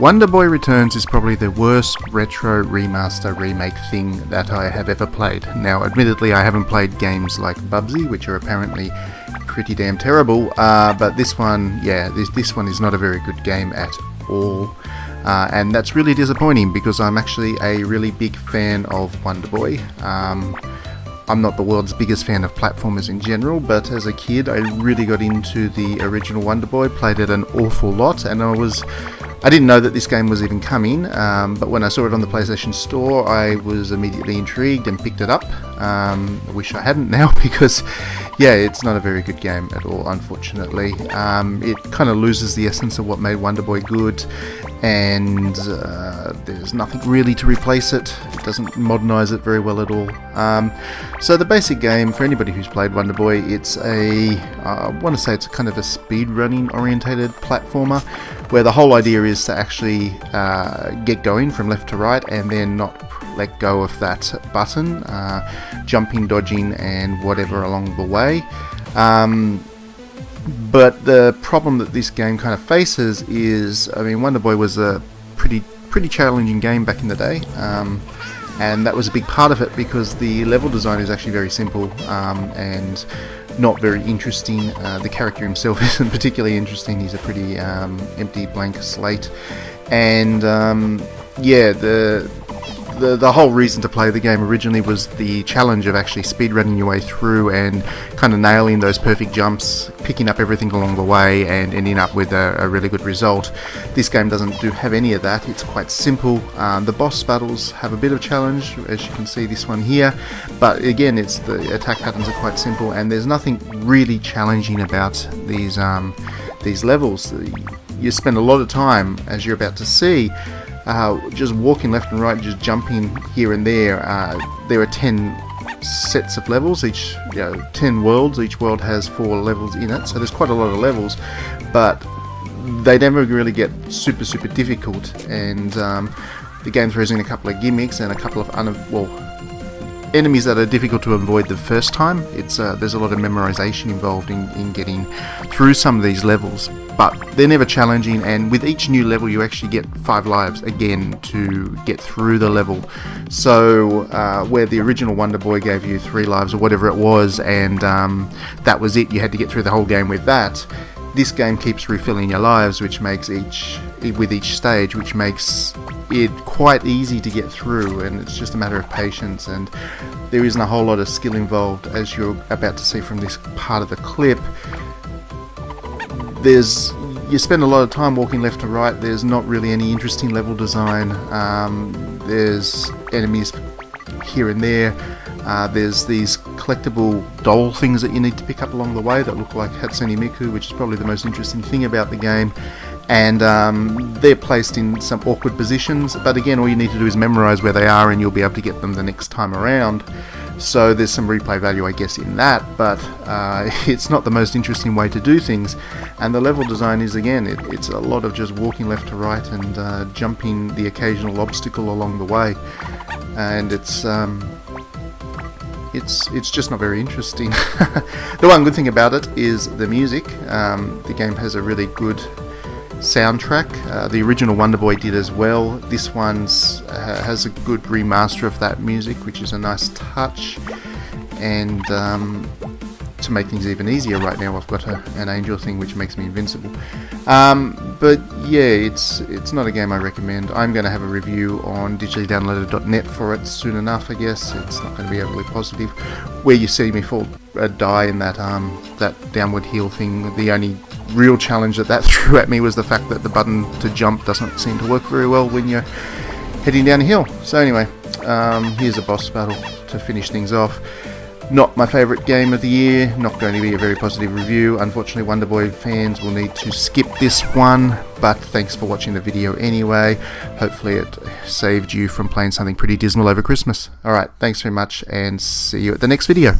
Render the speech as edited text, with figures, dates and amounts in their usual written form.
Wonder Boy Returns is probably the worst retro remaster remake thing that I have ever played. Now, admittedly, I haven't played games like Bubsy, which are apparently pretty damn terrible, but this one, yeah, this one is not a very good game at all. And that's really disappointing because I'm actually a really big fan of Wonder Boy. I'm not the world's biggest fan of platformers in general, but as a kid I really got into the original Wonder Boy, played it an awful lot, and I didn't know that this game was even coming, but when I saw it on the PlayStation Store I was immediately intrigued and picked it up. I wish I hadn't now because, yeah, it's not a very good game at all, unfortunately. It kind of loses the essence of what made Wonder Boy good, and there's nothing really to replace it. It doesn't modernise it very well at all. So the basic game, for anybody who's played Wonder Boy, it's I want to say it's kind of a speedrunning orientated platformer, where the whole idea is to actually get going from left to right and then not let go of that button, jumping, dodging and whatever along the way. But the problem that this game kind of faces is, I mean, Wonder Boy was a pretty challenging game back in the day, and that was a big part of it because the level design is actually very simple and not very interesting. The character himself isn't particularly interesting. He's a pretty empty blank slate, and yeah, the whole reason to play the game originally was the challenge of actually speedrunning your way through and kind of nailing those perfect jumps, picking up everything along the way and ending up with a really good result. This game doesn't have any of that. It's quite simple. The boss battles have a bit of challenge, as you can see this one here, but again, the attack patterns are quite simple and there's nothing really challenging about these levels. You spend a lot of time, as you're about to see, just walking left and right, just jumping here and there. There are 10 sets of levels, 10 worlds. Each world has 4 levels in it, so there's quite a lot of levels, but they never really get super difficult, and the game throws in a couple of gimmicks and a couple of enemies that are difficult to avoid the first time. There's a lot of memorization involved in getting through some of these levels, but they're never challenging, and with each new level you actually get 5 lives again to get through the level. So where the original Wonder Boy gave you 3 lives or whatever it was, and that was it, you had to get through the whole game with that. This game keeps refilling your lives, which makes with each stage, which makes it quite easy to get through, and it's just a matter of patience, and there isn't a whole lot of skill involved, as you're about to see from this part of the clip. You spend a lot of time walking left to right. There's not really any interesting level design. There's enemies here and there. There's these collectible doll things that you need to pick up along the way that look like Hatsune Miku, which is probably the most interesting thing about the game, and they're placed in some awkward positions, but again, all you need to do is memorize where they are and you'll be able to get them the next time around. So there's some replay value, I guess, in that, but it's not the most interesting way to do things. And the level design is, again, it's a lot of just walking left to right and jumping the occasional obstacle along the way, and it's just not very interesting. The one good thing about it is the music. The game has a really good soundtrack. The original Wonder Boy did as well. This one has a good remaster of that music, which is a nice touch. And to make things even easier, right now I've got an angel thing which makes me invincible. But yeah, it's not a game I recommend. I'm going to have a review on digitallydownloaded.net for it soon enough, I guess. It's not going to be overly positive. Where you see me die in that downward heel thing, the only real challenge that threw at me was the fact that the button to jump doesn't seem to work very well when you're heading down a hill. So anyway, here's a boss battle to finish things off. Not my favourite game of the year, not going to be a very positive review. Unfortunately, Wonder Boy fans will need to skip this one, but thanks for watching the video anyway. Hopefully it saved you from playing something pretty dismal over Christmas. Alright, thanks very much and see you at the next video.